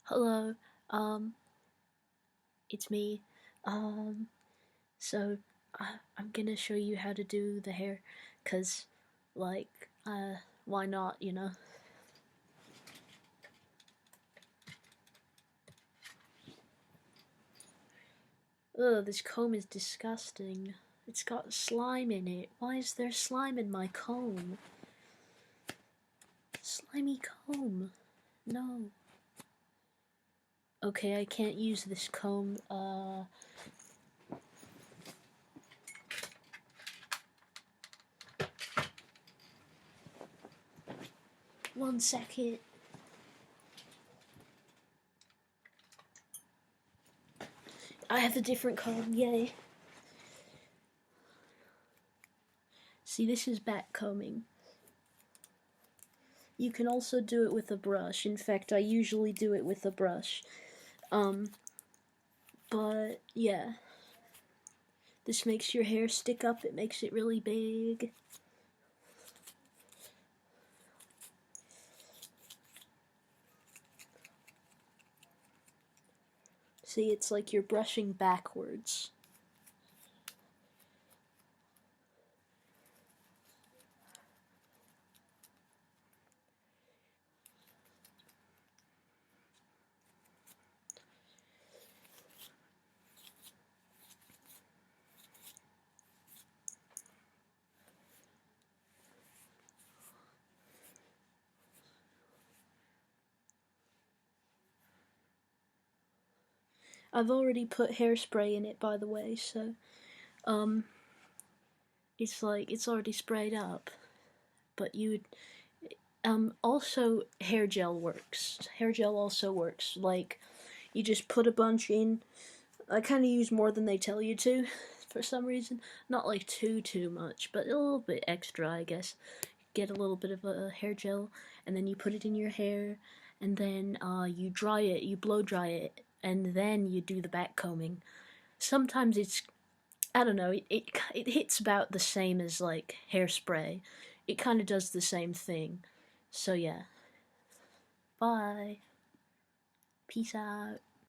Hello, um, it's me. Um, I'm gonna show you how to do the hair, cause, like, why not, you know? Ugh, this comb is disgusting. It's got slime in it. Why is there slime in my comb? Slimy comb. No. Okay, I can't use this comb, 1 second. I have a different comb, yay. See, this is back combing. You can also do it with a brush. In fact, I usually do it with a brush. But yeah. This makes your hair stick up, it makes it really big. See, it's like you're brushing backwards. I've already put hairspray in it, by the way, so, it's already sprayed up. But also hair gel works. Hair gel also works. Like, you just put a bunch in. I kind of use more than they tell you to, for some reason. Not like too much, but a little bit extra, I guess. Get a little bit of a hair gel, and then you put it in your hair, and then you dry it, you blow dry it, and then you do the back combing. Sometimes I don't know, it hits about the same as like hairspray. It kind of does the same thing. So yeah. Bye. Peace out.